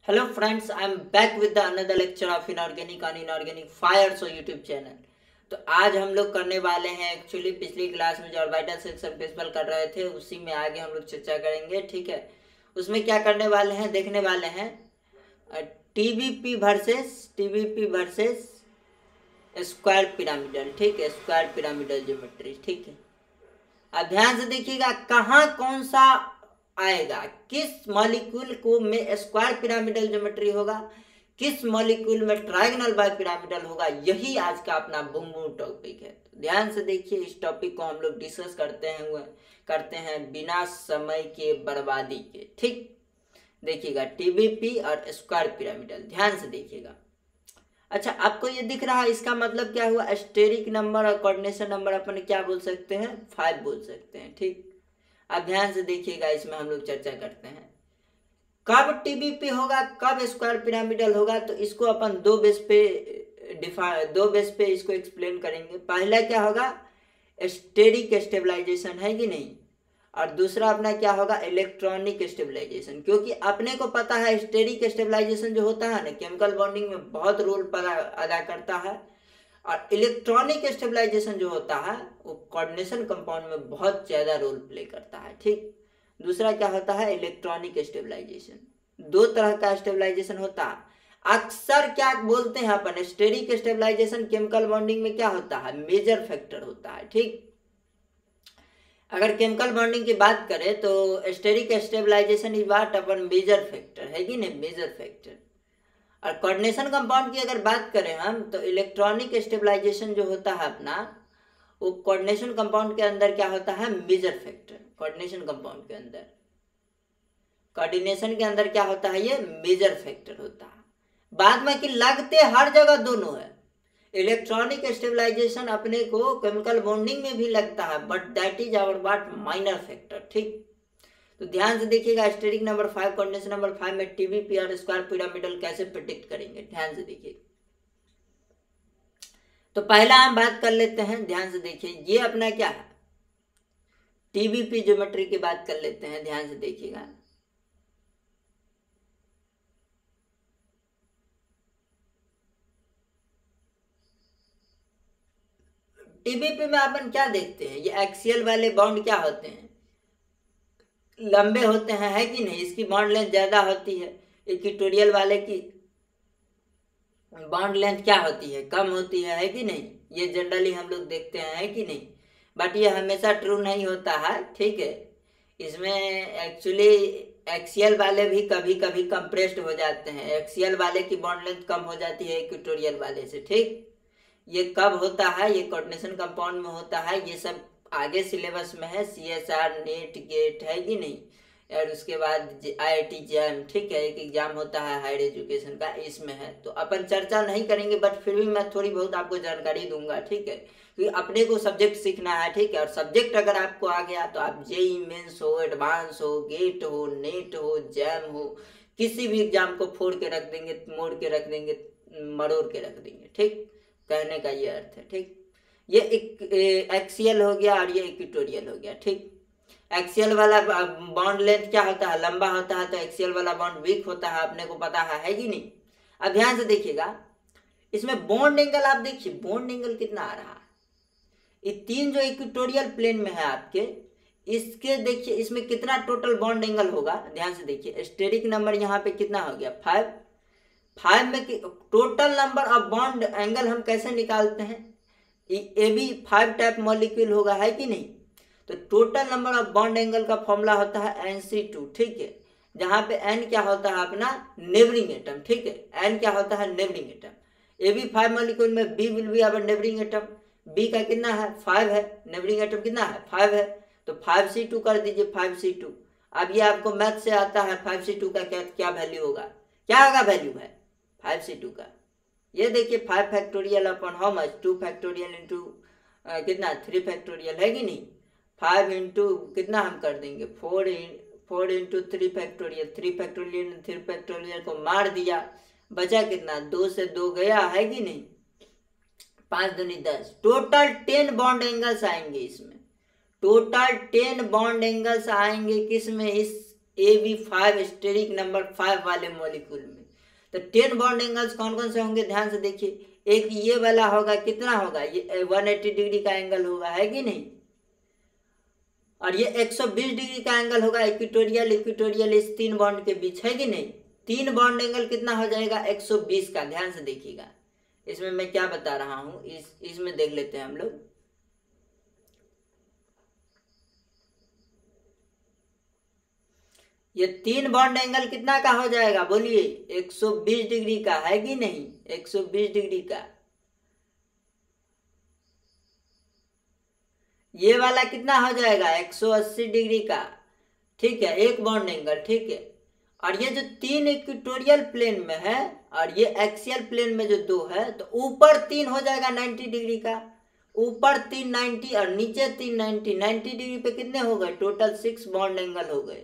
Hello friends, I am back with the another lecture of inorganic and inorganic fires और YouTube channel. तो आज हम लोग करने वाले हैं, एक्चुअली पिछली क्लास में जो ऑर्बिटल सेक्शन प्रिंसिपल कर रहे थे उसी में आगे हम लोग चर्चा करेंगे। ठीक है, उसमें क्या करने वाले हैं, देखने वाले हैं टीबीपी वर्सेस स्क्वायर पिरामिडल। ठीक है, स्क्वायर पिरामिडल ज्योमेट्री। ठीक है, अब ध्यान से देखिएगा कहाँ कौन सा आएगा, किस मॉलिक्यूल को में स्क्वायर पिरामिडल ज्योमेट्री होगा, किस मॉलिक्यूल में ट्रायगोनल बाय पिरामिडल होगा। यही आज का अपना बूम बूम टॉपिक है। तो ध्यान से देखिए, इस टॉपिक को हम लोग डिस्कस करते हैं बिना समय के बर्बादी के। ठीक, देखिएगा टीबीपी और स्क्वायर पिरामिडल, ध्यान से देखिएगा। अच्छा, आपको ये दिख रहा है, इसका मतलब क्या हुआ, स्टेरिक नंबर और कोऑर्डिनेशन नंबर अपन क्या बोल सकते हैं, 5 बोल सकते हैं। ठीक, अब ध्यान से देखिएगा, इसमें हम लोग चर्चा करते हैं कब टीबीपी होगा, कब स्क्वायर पिरामिडल होगा। तो इसको अपन दो बेस पे इसको एक्सप्लेन करेंगे। पहला क्या होगा, स्टेरिक स्टेबलाइजेशन, है कि नहीं, और दूसरा अपना क्या होगा, इलेक्ट्रॉनिक स्टेबलाइजेशन। क्योंकि अपने को पता है स्टेरिक स्टेबलाइजेशन जो होता है ना, केमिकल बॉन्डिंग में बहुत रोल अदा करता है, और इलेक्ट्रॉनिक स्टेबलाइजेशन जो होता है वो कोऑर्डिनेशन कंपाउंड में बहुत ज़्यादा रोल प्ले करता है। ठीक, दूसरा क्या होता है, इलेक्ट्रॉनिक स्टेबलाइजेशन। दो तरह का स्टेबलाइजेशन होता है। अक्सर क्या बोलते हैं अपन, स्टेरिक स्टेबलाइजेशन केमिकल बॉन्डिंग में क्या होता है, मेजर फैक्टर होता है। ठीक, अगर केमिकल बॉन्डिंग की बात करें तो स्टेरिक स्टेबलाइजेशन इज व्हाट अपन मेजर फैक्टर, है कि नहीं, मेजर फैक्टर। और कोऑर्डिनेशन कंपाउंड की अगर बात करें हम, तो इलेक्ट्रॉनिक स्टेबलाइजेशन जो होता है अपना, वो कोऑर्डिनेशन कंपाउंड के अंदर क्या होता है, मेजर फैक्टर। कोऑर्डिनेशन के अंदर क्या होता है, ये मेजर फैक्टर होता है। बाद में कि लगते हर जगह दोनों है। इलेक्ट्रॉनिक स्टेबलाइजेशन अपने को केमिकल बॉन्डिंग में भी लगता है, but that is our what, minor factor. ठीक, तो ध्यान से देखिएगा, स्टेरिक नंबर 5 कोऑर्डिनेशन नंबर 5 में टीबीपी और स्क्वायर पिरामिडल कैसे प्रेडिक्ट करेंगे, ध्यान से देखिए। तो पहला हम बात कर लेते हैं, ध्यान से देखिए, ये अपना क्या है, टीबीपी ज्योमेट्री की बात कर लेते हैं, ध्यान से देखिएगा। टीबीपी में अपन क्या देखते हैं, ये एक्सियल वाले बॉन्ड क्या होते हैं, लंबे होते हैं, है कि नहीं, इसकी बॉन्ड लेंथ ज्यादा होती है। इक्वेटोरियल वाले की बॉन्ड लेंथ क्या होती है, कम होती है कि नहीं। ये जनरली हम लोग देखते हैं, है कि नहीं, बट ये हमेशा ट्रू नहीं होता है। ठीक है, इसमें एक्चुअली एक्सियल वाले भी कभी कभी कंप्रेस्ड हो जाते हैं, एक्सियल वाले की बॉन्ड लेंथ कम हो जाती है इक्वेटोरियल वाले से। ठीक, ये कब होता है, ये कोऑर्डिनेशन कंपाउंड में होता है। ये सब आगे सिलेबस में है, सीएसआर, नेट, गेट, है कि नहीं, और उसके बाद आईआईटी जैम। ठीक है, एक एग्जाम होता है हायर एजुकेशन का, इसमें है। तो अपन चर्चा नहीं करेंगे, बट फिर भी मैं थोड़ी बहुत आपको जानकारी दूंगा। ठीक है, क्योंकि अपने को सब्जेक्ट सीखना है। ठीक है, और सब्जेक्ट अगर आपको आ गया तो आप जेई मेंस हो, एडवांस हो, गेट हो, नेट हो, जैम हो, किसी भी एग्जाम को फोड़ के रख देंगे, मोड़ के रख देंगे, मरोड़ के रख देंगे। ठीक, कहने का ये अर्थ है। ठीक, ये एक एक्सियल हो गया और ये इक्वेटोरियल हो गया। ठीक, एक्सियल वाला बॉन्ड लेंथ क्या होता है, लंबा होता है, तो एक्सियल वाला बॉन्ड वीक होता है, अपने को पता है कि नहीं। अब ध्यान से देखिएगा, इसमें बॉन्ड एंगल आप देखिए, बॉन्ड एंगल कितना आ रहा है, ये तीन जो इक्वेटोरियल प्लेन में है आपके, इसके देखिए इसमें कितना टोटल बॉन्ड एंगल होगा। ध्यान से देखिए, स्टेरिक नंबर यहाँ पे कितना हो गया, 5। 5 में total number of bond angle हम कैसे निकालते हैं, ए भी 5 टाइप मॉलिक्यूल होगा, है कि नहीं। तो total number of bond angle का फॉर्मूला होता है NC2। ठीक है, जहां पे N क्या होता है अपना, नेबरिंग एटम। ठीक है, N क्या होता है, नेबरिंग एटम। ए भी 5 मॉलिक्यूल में B will be our neighbouring atom. B का कितना है, 5 है, नेबरिंग एटम कितना है, 5 है, तो 5C2 कर दीजिए, 5C2। अब ये आपको मैथ से आता है, 5C2 का क्या क्या वैल्यू होगा, क्या होगा वैल्यू है 5C2 का। ये देखिए 5 factorial upon how much, 2 factorial into कितना, 3 फैक्टोरियल, है कि नहीं। 5 इंटू कितना हम कर देंगे, 4 इंटू 3 फैक्टोरियल, 3 फैक्टोरियल 3 फैक्टोरियल को मार दिया, बचा कितना, 2 से 2 गया, है कि नहीं, 5 दूनी 10, टोटल 10 बॉन्ड एंगल्स आएंगे इसमें। टोटल 10 बॉन्ड एंगल्स आएंगे किस में, इस AB5 स्टेरिक नंबर 5 वाले मॉलिक्यूल में। तो 10 बॉन्ड एंगल्स कौन कौन से होंगे, ध्यान से देखिए। एक ये वाला होगा, कितना होगा, ये 180 डिग्री का एंगल होगा, है कि नहीं। और ये 120 डिग्री का एंगल होगा इक्वेटोरियल इक्वेटोरियल इस 3 बॉन्ड के बीच, है कि नहीं। 3 बॉन्ड एंगल कितना हो जाएगा, 120 का। ध्यान से देखिएगा, इसमें मैं क्या बता रहा हूं, इसमें देख लेते हैं हम लोग। ये 3 बॉन्ड एंगल कितना का हो जाएगा, बोलिए, 120 डिग्री का, है कि नहीं, 120 डिग्री का। ये वाला कितना हो जाएगा, 180 डिग्री का, ठीक है, एक बॉन्ड एंगल, ठीक है। और ये जो 3 इक्वेटोरियल प्लेन में है और ये एक्सियल प्लेन में जो 2 है, तो ऊपर 3 हो जाएगा 90 डिग्री का, ऊपर 3 90 और नीचे 3 90 डिग्री पे कितने हो गए, टोटल 6 बॉन्ड एंगल हो गए,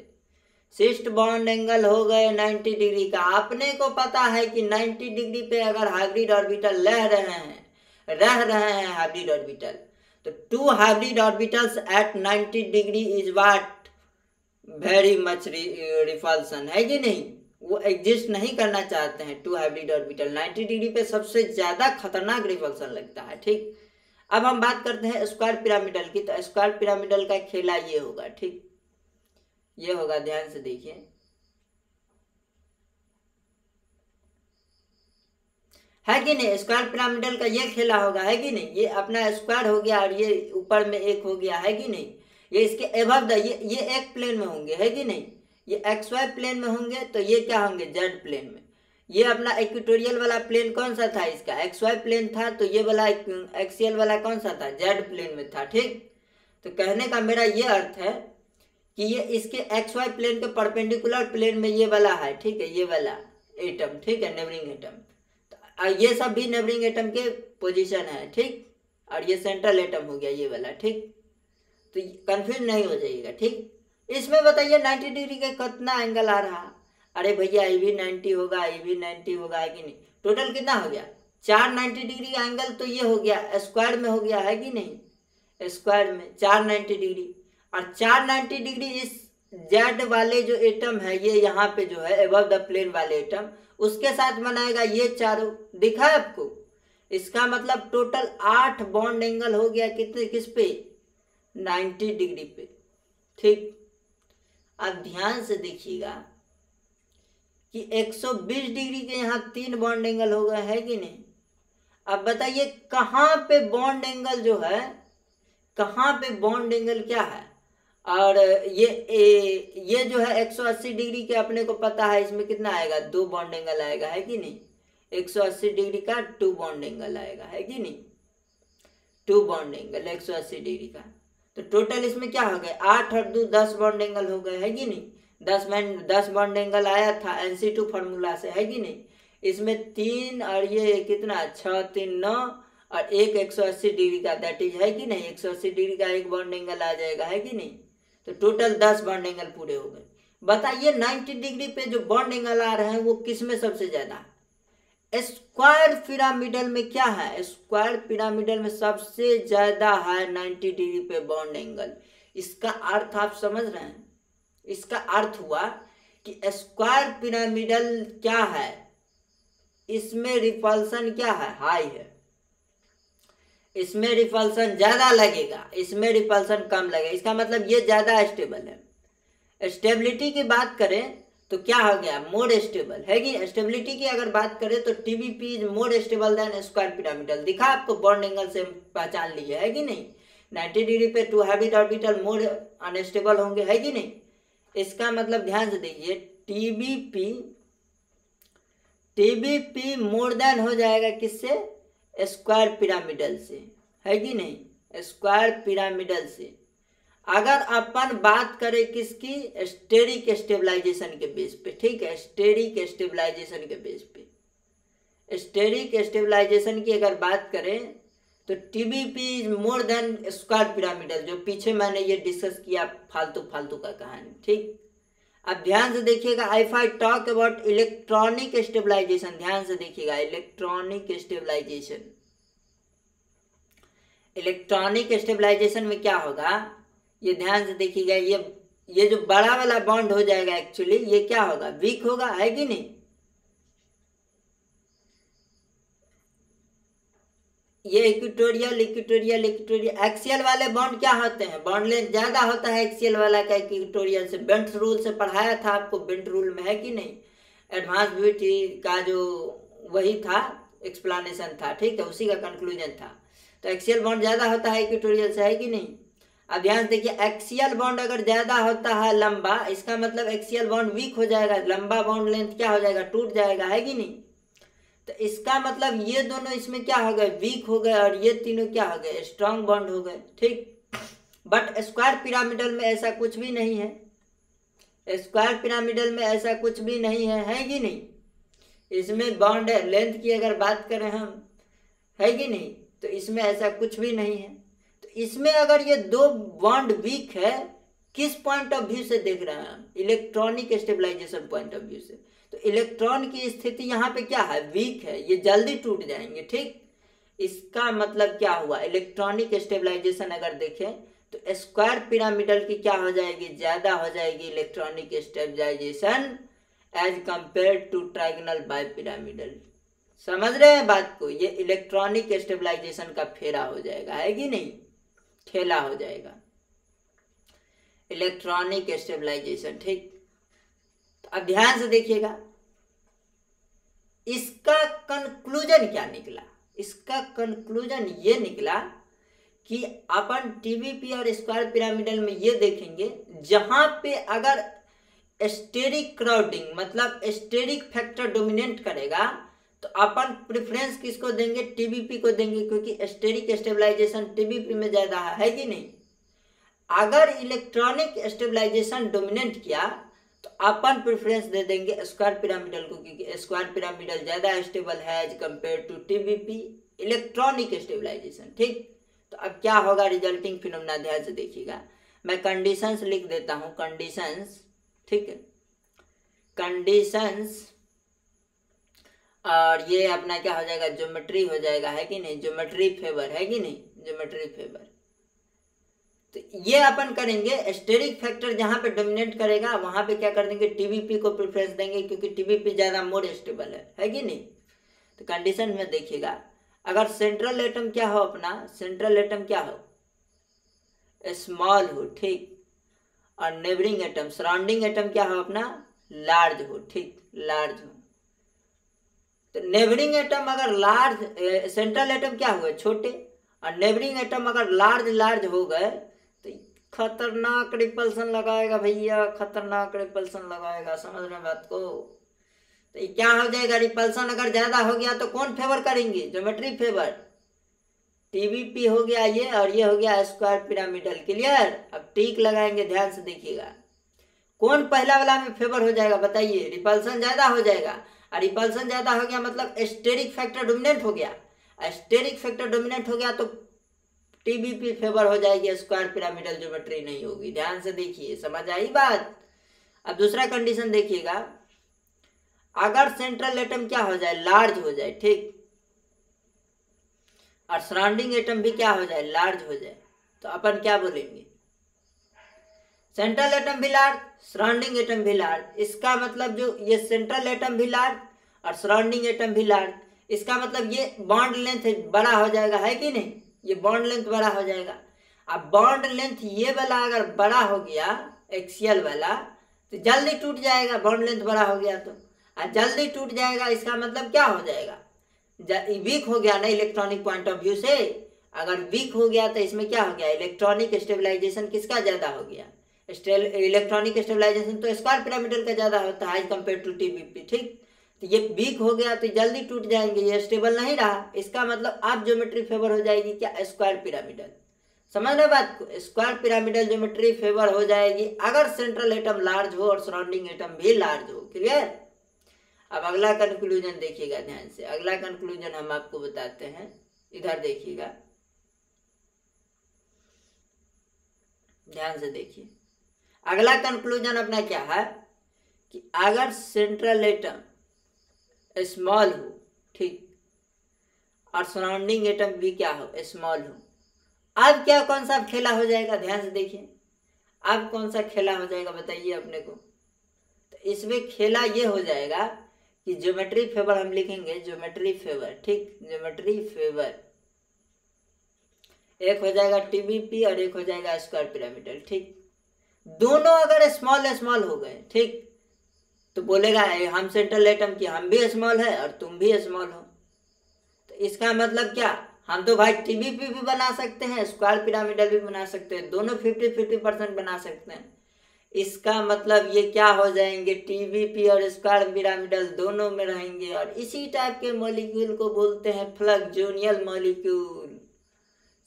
6 बॉन्ड एंगल हो गए 90 डिग्री का। आपने को पता है कि 90 डिग्री पे अगर हाइब्रिड ऑर्बिटल रह रहे हैं हाइब्रिड ऑर्बिटल, तो 2 hybrid orbitals at 90 degree is what, very much repulsion, है कि नहीं। वो एग्जिस्ट नहीं करना चाहते हैं 2 हाइब्रिड ऑर्बिटल, 90 डिग्री पे सबसे ज्यादा खतरनाक रिपल्सन लगता है, ठीक। अब हम बात करते हैं स्क्वायर पिरामिडल की। तो स्क्वायर पिरामिडल का खेला ये होगा, ठीक, ये होगा, ध्यान से देखिए, है कि नहीं। स्क्वायर पिरामिडल का ये खेला होगा, है कि नहीं। ये अपना स्क्वायर हो गया और ये ऊपर में एक हो गया, है कि नहीं। ये इसके एबव द ये एक प्लेन में होंगे, है कि नहीं। ये XY प्लेन में होंगे, तो ये क्या होंगे, Z प्लेन में। ये अपना इक्वेटोरियल वाला प्लेन कौन सा था, इसका XY प्लेन था, तो ये वाला एक्सियल वाला कौन सा था, Z प्लेन में था, ठीक। तो कहने का मेरा ये अर्थ है कि ये इसके XY प्लेन के परपेंडिकुलर प्लेन में ये वाला है, ठीक है, ये वाला एटम, ठीक है, नेबरिंग एटम। ये सब भी नेबरिंग एटम के पोजीशन है, ठीक। और ये सेंट्रल एटम हो गया ये वाला, ठीक। तो कंफ्यूज नहीं हो जाइएगा, ठीक। इसमें बताइए 90 डिग्री का कितना एंगल आ रहा, अरे भैया ये भी 90 होगा, ये भी 90 होगा, है कि नहीं। टोटल कितना हो गया, 4 90 डिग्री का एंगल, तो ये हो गया स्क्वायर में हो गया, है कि नहीं, स्क्वायर में 4 90 डिग्री। और 4 90 डिग्री इस जेड वाले जो एटम है, ये यहाँ पे जो है एबव द प्लेन वाले एटम, उसके साथ बनाएगा ये चारों, दिखा है आपको। इसका मतलब टोटल 8 बॉन्ड एंगल हो गया, कितने, किस पे, 90 डिग्री पे, ठीक। अब ध्यान से देखिएगा कि 120 डिग्री के यहाँ 3 बॉन्ड एंगल हो गए, है कि नहीं। अब बताइए कहाँ पे बॉन्ड एंगल जो है, कहाँ पे बॉन्ड एंगल क्या है। और ये जो है 180 डिग्री के अपने को पता है, इसमें कितना आएगा, 2 बॉन्ड एंगल आएगा, है कि नहीं। 180 डिग्री का 2 बॉन्ड एंगल आएगा, है कि नहीं, 2 बॉन्ड एंगल 180 डिग्री का। तो टोटल इसमें क्या हो गए, 8 और 2 10 बॉन्ड एंगल हो गए, है कि नहीं। 10 बॉन्ड एंगल आया था NC2 फार्मूला से, है कि नहीं। इसमें 3 और ये कितना, 6 3 9 और एक 180 डिग्री का, दैट इज, है कि नहीं, 180 डिग्री का एक बॉन्ड एंगल आ जाएगा, है कि नहीं। तो टोटल 10 बॉन्ड एंगल पूरे हो गए। बताइए 90 डिग्री पे जो बॉन्ड एंगल आ रहे हैं वो किस में सबसे ज्यादा, स्क्वायर पिरामिडल में क्या है, स्क्वायर पिरामिडल में सबसे ज्यादा है 90 डिग्री पे बॉन्ड एंगल। इसका अर्थ आप समझ रहे हैं, इसका अर्थ हुआ कि स्क्वायर पिरामिडल क्या है, इसमें रिपल्सन क्या है, हाई है। इसमें रिपल्सन ज्यादा लगेगा, इसमें रिपल्सन कम लगेगा। इसका मतलब ये ज्यादा स्टेबल है। स्टेबिलिटी की बात करें तो क्या हो गया, मोर स्टेबल, है कि। स्टेबिलिटी की अगर बात करें तो TBP is more stable then square pyramidal. दिखा आपको, बॉन्ड एंगल से पहचान लिए, है कि नहीं। 90 डिग्री पे 2 हाइब्रिड ऑर्बिटल मोर अनस्टेबल होंगे, है कि नहीं। इसका मतलब ध्यान से देखिए, TBP मोर देन हो जाएगा किससे, स्क्वायर पिरामिडल से, है कि नहीं, स्क्वायर पिरामिडल से। अगर अपन बात करें किसकी, स्टेरिक स्टेबलाइजेशन के बेस पे, ठीक है, स्टेरिक स्टेबलाइजेशन के बेस पे, स्टेरिक स्टेबलाइजेशन की अगर बात करें तो TBP is more than square pyramidal, जो पीछे मैंने ये डिस्कस किया फालतू का कहानी, ठीक। अब ध्यान से देखिएगा, if I talk about electronic stabilization, ध्यान से देखिएगा, इलेक्ट्रॉनिक स्टेबलाइजेशन, इलेक्ट्रॉनिक स्टेबलाइजेशन में क्या होगा, ये ध्यान से देखिएगा। ये ये जो बड़ा वाला बॉन्ड हो जाएगा एक्चुअली ये क्या होगा, वीक होगा, है कि नहीं। ये इक्वेटोरियल इक्वेटोरियल इक्वेटोरियल एक्सियल वाले बॉन्ड क्या होते हैं, बॉन्ड लेंथ ज्यादा होता है एक्सियल वाला का इक्वेटोरियल से। बेंट रूल से पढ़ाया था आपको, बेंट रूल में है कि नहीं, एडवांस ब्यूटी का जो वही था, एक्सप्लेनेशन था, ठीक है, उसी का कंक्लूजन था। तो एक्सियल बॉन्ड ज्यादा होता है इक्वेटोरियल से, है कि नहीं। अब ध्यान से देखिए, एक्सियल बॉन्ड अगर ज्यादा होता है लंबा, इसका मतलब एक्सियल बॉन्ड वीक हो जाएगा, लंबा बॉन्ड लेंथ क्या हो जाएगा, टूट जाएगा, है कि नहीं। तो इसका मतलब ये दोनों इसमें क्या हो गए, वीक हो गए, और ये तीनों क्या हो गए, स्ट्रांग बॉन्ड हो गए, ठीक। बट स्क्वायर पिरामिडल में ऐसा कुछ भी नहीं है, स्क्वायर पिरामिडल में ऐसा कुछ भी नहीं है कि नहीं। इसमें बॉन्ड लेंथ की अगर बात करें हम, है कि नहीं, तो इसमें ऐसा कुछ भी नहीं है। तो इसमें अगर ये दो बॉन्ड वीक है, किस पॉइंट ऑफ व्यू से देख रहे हैं हम, electronic stabilization point of view से। तो इलेक्ट्रॉन की स्थिति यहाँ पे क्या है, वीक है, ये जल्दी टूट जाएंगे, ठीक। इसका मतलब क्या हुआ, इलेक्ट्रॉनिक स्टेबलाइजेशन अगर देखें तो स्क्वायर पिरामिडल की क्या हो जाएगी, ज्यादा हो जाएगी electronic stabilization as compare to trigonal bipyramidal. समझ रहे हैं बात को, ये इलेक्ट्रॉनिक स्टेबलाइजेशन का फेरा हो जाएगा, है कि नहीं, खेला हो जाएगा इलेक्ट्रॉनिक स्टेबलाइजेशन, ठीक। तो अब ध्यान से देखिएगा, इसका कंक्लूजन क्या निकला, इसका कंक्लूजन ये निकला कि अपन टीबीपी और स्क्वायर पिरामिडल में ये देखेंगे, जहां पे अगर स्टेरिक क्राउडिंग मतलब स्टेरिक फैक्टर डोमिनेट करेगा, तो अपन प्रेफरेंस किसको देंगे, टीबीपी को देंगे, क्योंकि स्टेरिक स्टेबलाइजेशन टीबीपी में ज्यादा है कि नहीं। अगर इलेक्ट्रॉनिक स्टेबलाइजेशन डोमिनेट किया तो अपन प्रेफरेंस दे देंगे स्क्वायर पिरामिडल को, क्योंकि स्क्वायर पिरामिडल ज्यादा स्टेबल है as compare to TBP electronic stabilization, ठीक। तो अब क्या होगा रिजल्टिंग फिनोमेना, ध्यान से देखिएगा, मैं कंडीशंस लिख देता हूं, कंडीशंस, ठीक है, कंडीशंस, और ये अपना क्या हो जाएगा, ज्योमेट्री हो जाएगा, है कि नहीं, ज्योमेट्री फेवर, है कि नहीं, ज्योमेट्री फेवर। तो ये अपन करेंगे, स्टेरिक फैक्टर जहां पे डोमिनेट करेगा वहां पे क्या कर देंगे, टीबीपी को प्रेफरेंस देंगे, क्योंकि टीबीपी ज्यादा मोर स्टेबल है कि नहीं। तो कंडीशन में देखिएगा, अगर सेंट्रल एटम क्या हो अपना, सेंट्रल एटम क्या हो, स्मॉल हो, ठीक, और नेबरिंग एटम सराउंडिंग एटम क्या हो अपना, लार्ज हो, ठीक, लार्ज हो। तो नेबरिंग एटम अगर लार्ज, सेंट्रल एटम क्या हुए छोटे, और नेबरिंग एटम अगर लार्ज लार्ज हो गए तो खतरनाक रिपल्सन लगाएगा भैया, खतरनाक रिपल्सन लगाएगा, समझ रहे बात को। तो ये क्या हो जाएगा, रिपल्सन अगर ज्यादा हो गया तो कौन फेवर करेंगे, ज्योमेट्री फेवर, टीबीपी हो गया ये, और ये हो गया स्क्वायर पिरामिडल, क्लियर। अब टिक लगाएंगे, ध्यान से देखिएगा, कौन पहला वाला में फेवर हो जाएगा बताइए, रिपल्सन ज्यादा हो जाएगा, और रिपल्सन ज्यादा हो गया मतलब स्टेरिक फैक्टर डोमिनेट हो गया, स्टेरिक फैक्टर डोमिनेट हो गया तो टीबीपी फेवर हो जाएगी, स्क्वायर पिरामिडल ज्योमेट्री नहीं होगी। ध्यान से देखिए, समझ आई बात। अब दूसरा कंडीशन देखिएगा, अगर सेंट्रल एटम क्या हो जाए, लार्ज हो जाए, ठीक, और सराउंडिंग एटम भी क्या हो जाए, लार्ज हो जाए, तो अपन क्या बोलेंगे, सेंट्रल एटम भी लार्ज, सराउंडिंग एटम भी लार्ज। इसका मतलब जो ये सेंट्रल एटम भी लार्ज और सराउंडिंग एटम भी लार्ज, इसका मतलब ये बॉन्ड लेंथ बड़ा हो जाएगा, है कि नहीं, ये बॉन्ड लेंथ बड़ा हो जाएगा। अब बॉन्ड लेंथ ये वाला अगर बड़ा हो गया, एक्सियल वाला, तो जल्दी टूट जाएगा, बॉन्ड लेंथ बड़ा हो गया तो, जल्दी टूट जाएगा, इसका मतलब क्या हो जाएगा, वीक हो गया ना इलेक्ट्रॉनिक पॉइंट ऑफ व्यू से। अगर वीक हो गया तो इसमें क्या हो गया, इलेक्ट्रॉनिक स्टेबलाइजेशन किसका ज्यादा हो गया, इलेक्ट्रॉनिक स्टेबलाइजेशन तो स्क्वायर पिरामिडल का ज्यादा होता है एज कंपेयर टू टीबीपी, ठीक। तो ये वीक हो गया तो जल्दी टूट जाएंगे, ये स्टेबल नहीं रहा, इसका मतलब आप ज्योमेट्री फेवर हो जाएगी क्या, स्क्वायर पिरामिडल। समझ रहे बात को, स्क्वायर पिरामिडल ज्योमेट्री फेवर हो जाएगी अगर सेंट्रल एटम लार्ज हो और सराउंडिंग एटम भी लार्ज हो, क्लियर। अब अगला कंक्लूजन देखिएगा ध्यान से, अगला कंक्लूजन हम आपको बताते हैं, इधर देखिएगा, ध्यान से देखिए। अगला कंक्लूजन अपना क्या है कि अगर सेंट्रल एटम स्मॉल हो, ठीक, और सराउंडिंग एटम भी क्या हो, स्मॉल हो, अब क्या कौन सा खेला हो जाएगा, ध्यान से देखिए। अब कौन सा खेला हो जाएगा बताइए अपने को। तो इसमें खेला ये हो जाएगा कि ज्योमेट्री फेवर हम लिखेंगे, ज्योमेट्री फेवर, ठीक, ज्योमेट्री फेवर। एक हो जाएगा टीबीपी और एक हो जाएगा स्क्वायर पिरामिडल, ठीक। दोनों अगर स्मॉल स्मॉल हो गए, ठीक, तो बोलेगा हम सेंट्रल एटम की हम भी स्मॉल है और तुम भी स्मॉल हो। तो इसका मतलब क्या, हम तो भाई टीबीपी भी बना सकते हैं, स्क्वायर पिरामिडल भी बना सकते हैं, दोनों 50-50% बना सकते हैं। इसका मतलब ये क्या हो जाएंगे, टीबीपी और स्क्वायर पिरामिडल दोनों में रहेंगे। और इसी टाइप के मॉलिक्यूल को बोलते हैं फ्लक्सोनियल मॉलिक्यूल।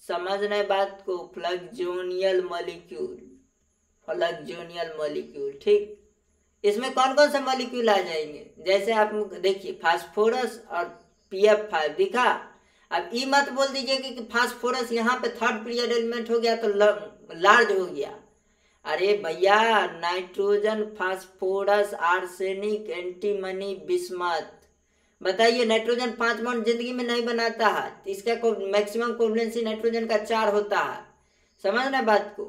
समझने बात को, फ्लक्सोनियल मॉलिक्यूल, फ्लक्सोनियल मॉलिक्यूल, ठीक। इसमें कौन कौन से मॉलिक्यूल आ जाएंगे, जैसे आप देखिए फास्फोरस और PF5 दिखा। अब ई मत बोल दीजिए कि फास्फोरस यहाँ पे थर्ड पीरियड एलिमेंट हो गया तो लार्ज हो गया। अरे भैया, nitrogen, phosphorus, arsenic, antimony, bismuth, बताइए नाइट्रोजन 5 बॉन्ड जिंदगी में नहीं बनाता है, इसका मैक्सिमम कोवलेंसी नाइट्रोजन का 4 होता है। समझना बात को।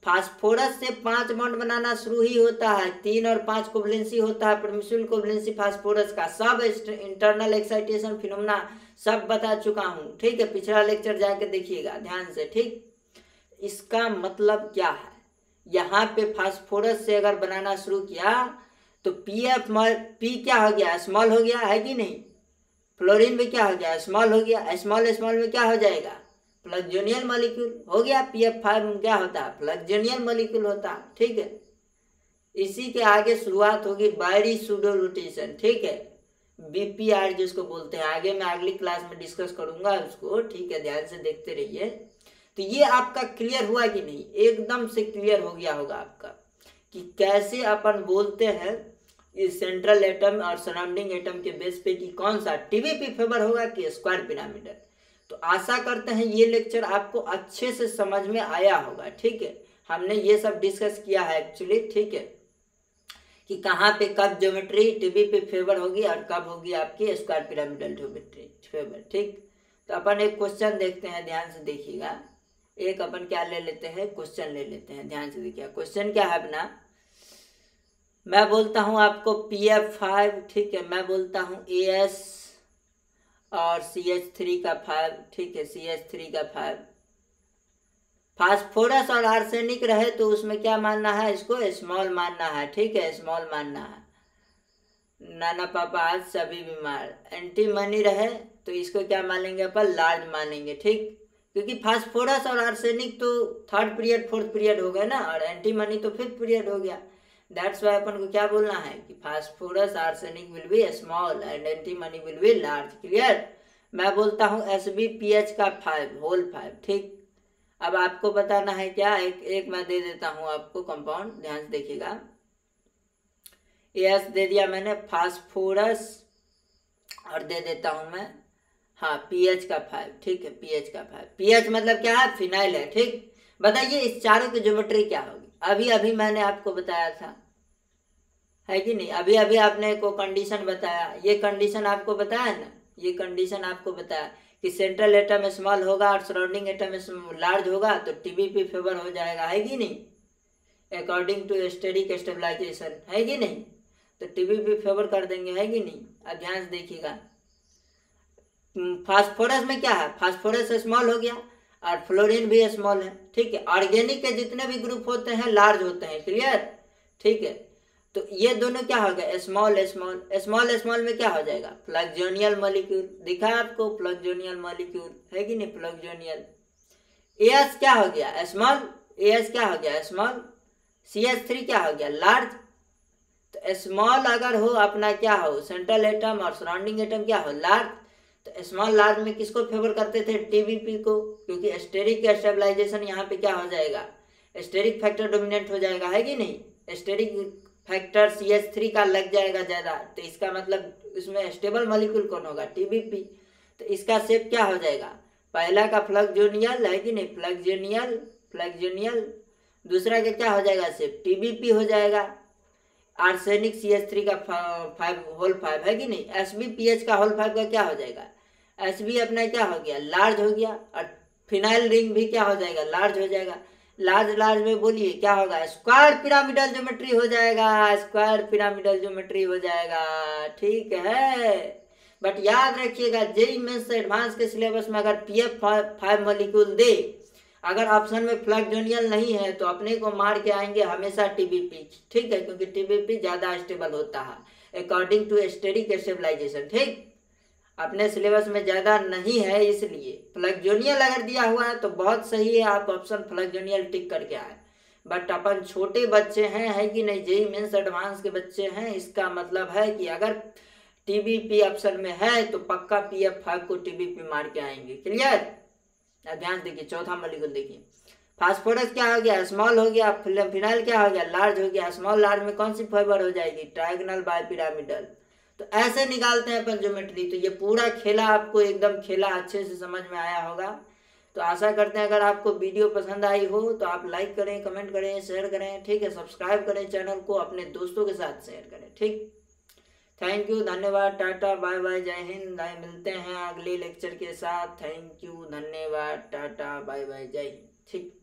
फास्फोरस से 5 बॉन्ड बनाना शुरू ही होता है, 3 और 5 कोवलेंसी होता है, परमिसिबल कोवलेंसी फास्फोरस का। सब इंटरनल एक्साइटेशन फिनोमेना सब बता चुका हूँ, ठीक है, पिछला लेक्चर जाके देखिएगा ध्यान से, ठीक। इसका मतलब क्या है, यहाँ पे फास्फोरस से अगर बनाना शुरू किया तो पी क्या हो गया, स्मॉल हो गया, है कि नहीं। फ्लोरीन भी क्या हो गया, स्मॉल हो गया। स्मॉल स्मॉल में क्या हो जाएगा, फ्लक्सोनियल मॉलिक्यूल हो गया। PF5 में क्या होता है, फ्लक्सोनियल मॉलिक्यूल होता है, ठीक है। इसी के आगे शुरुआत होगी बायरी सूडो रोटेशन, ठीक है, BPR जिसको बोलते हैं। आगे मैं अगली क्लास में डिस्कस करूंगा उसको, ठीक है, ध्यान से देखते रहिए। तो ये आपका क्लियर हुआ कि नहीं, एकदम से क्लियर हो गया होगा आपका कि कैसे अपन बोलते हैं इस सेंट्रल एटम और सराउंडिंग एटम के बेस पे कि कौन सा टीबीपी फेवर होगा कि स्क्वायर पिरामिडल। तो आशा करते हैं ये लेक्चर आपको अच्छे से समझ में आया होगा, ठीक है। हमने ये सब डिस्कस किया है एक्चुअली, ठीक है, कि कहाँ पे कब ज्योमेट्री टीबीपी फेवर होगी और कब होगी आपकी स्क्वायर पिरामिडल ज्योमेट्री फेवर, ठीक। तो अपन एक क्वेश्चन देखते हैं, ध्यान से देखिएगा। एक अपन क्या ले लेते हैं, क्वेश्चन ले लेते हैं, ध्यान से देखिए। क्वेश्चन क्या है अपना, मैं बोलता हूं आपको PF5, ठीक है, मैं बोलता हूं AS और CH3 का 5, ठीक है, CH3 का 5। फास्फोरस और आर्सेनिक रहे तो उसमें क्या मानना है, इसको स्मॉल मानना है, ठीक है, स्मॉल मानना है। नाना पापा आज सभी बीमार। एंटीमनी रहे तो इसको क्या मानेंगे अपन, लार्ज मानेंगे, ठीक, क्योंकि फास्फोरस और आर्सेनिक तो थर्ड पीरियड फोर्थ पीरियड हो गए ना, और एंटीमनी तो फिफ्थ पीरियड हो गया। दैट्स वाई अपन को क्या बोलना है कि phosphorus arsenic will be small and antimony will be large. Clear. मैं बोलता हूँ SbPH का 5 होल 5, ठीक। अब आपको बताना है क्या, एक मैं दे देता हूँ आपको कंपाउंड, ध्यान से देखिएगा। AS दे दिया मैंने, फास्फोरस और दे देता हूँ मैं, हाँ, PH का 5, ठीक है, PH का 5। PH मतलब क्या है, फिनाइल है, ठीक। बताइए इस चारों की ज्योमेट्री क्या होगी, अभी अभी मैंने आपको बताया था, है कि नहीं। अभी अभी आपने को कंडीशन बताया, ये कंडीशन आपको बताया ना, ये कंडीशन आपको बताया कि सेंट्रल एटम स्मॉल होगा और सराउंडिंग एटम लार्ज होगा तो टीबीपी फेवर हो जाएगा, है कि नहीं, अकॉर्डिंग टू स्टेरिक स्टेबलाइजेशन, है कि नहीं। तो टीबीपी फेवर कर देंगे, है कि नहीं। अब ध्यान से देखिएगा, फास्फोरस में क्या है, फास्फोरस स्मॉल हो गया और फ्लोरीन भी स्मॉल है, ठीक है। ऑर्गेनिक के जितने भी ग्रुप होते हैं लार्ज होते हैं, क्लियर, ठीक है। तो ये दोनों क्या हो गया, स्मॉल स्मॉल। स्मॉल स्मॉल में क्या हो जाएगा, फ्लक्सोनियल मॉलिक्यूल, दिखा आपको फ्लक्सोनियल मॉलिक्यूल, है कि नहीं, फ्लक्सोनियल। AS क्या हो गया, स्मॉल, AS क्या हो गया, स्मॉल। CH3 क्या हो गया, लार्ज। तो स्मॉल अगर हो अपना क्या हो, सेंट्रल एटम, और सराउंडिंग एटम क्या हो, लार्ज। तो स्मॉल लार्ज में किसको फेवर करते थे, टीबीपी को, क्योंकि स्टेरिक स्टेबलाइजेशन यहाँ पे क्या हो जाएगा, स्टेरिक फैक्टर डोमिनेंट हो जाएगा, है कि नहीं। स्टेरिक फैक्टर CH3 का लग जाएगा ज्यादा, तो इसका मतलब इसमें स्टेबल मॉलिक्यूल कौन होगा, टीबीपी। तो इसका शेप क्या हो जाएगा, पहला का फ्लक्सोनियल, है कि नहीं, फ्लक्सोनियल, फ्लक्सोनियल। दूसरा का क्या हो जाएगा शेप, टीबीपी हो जाएगा। आर्सेनिक CH3 का 5 होल 5, है कि नहीं। SbPH का होल 5 का क्या हो जाएगा, Sb अपना क्या हो गया, लार्ज हो गया। और फिनाइल रिंग भी क्या हो जाएगा, लार्ज हो जाएगा। लार्ज लार्ज में बोलिए क्या होगा, स्क्वायर पिरामिडल ज्योमेट्री हो जाएगा, स्क्वायर पिरामिडल ज्योमेट्री हो जाएगा, ठीक है। बट याद रखिएगा जेईई मेंस एडवांस के सिलेबस में अगर पीएफ 5 मॉलिक्यूल दे, अगर ऑप्शन में फ्लैक्सोनियल नहीं है तो अपने को मार के आएंगे हमेशा टीबीपी, ठीक है, क्योंकि टीबीपी ज्यादा स्टेबल होता है अकॉर्डिंग टू स्टेरिक स्टेबलाइजेशन, ठीक। अपने सिलेबस में ज्यादा नहीं है इसलिए फ्लैक्सोनियल अगर दिया हुआ है तो बहुत सही है, आप ऑप्शन फ्लैक्सोनियल टिक करके आए। बट अपन छोटे बच्चे हैं, है कि नहीं, जेईई मेंस एडवांस के बच्चे हैं, इसका मतलब है कि अगर टीबीपी ऑप्शन में है तो पक्का पीएफ 5 को टीबीपी मार के आएंगे। क्लियर। ध्यान देखिए, चौथा मॉलिक्यूल देखिए, फास्फोरस क्या हो गया, स्मॉल हो गया, फिनाइल क्या हो गया, लार्ज हो गया। स्मॉल लार्ज में कौन सी फाइबर हो जाएगी, ट्रायगोनल बाइपिरामिडल। तो ऐसे निकालते हैं अपन ज्योमेट्री। तो ये पूरा खेला आपको एकदम खेला अच्छे से समझ में आया होगा। तो आशा करते हैं अगर आपको वीडियो पसंद आई हो तो आप लाइक करें, कमेंट करें, शेयर करें, ठीक है, सब्सक्राइब करें चैनल को, अपने दोस्तों के साथ शेयर करें, ठीक। थैंक यू, धन्यवाद, टाटा बाय बाय, जय हिंद। मिलते हैं अगले लेक्चर के साथ। थैंक यू, धन्यवाद, टाटा बाय बाय, जय हिंद, ठीक।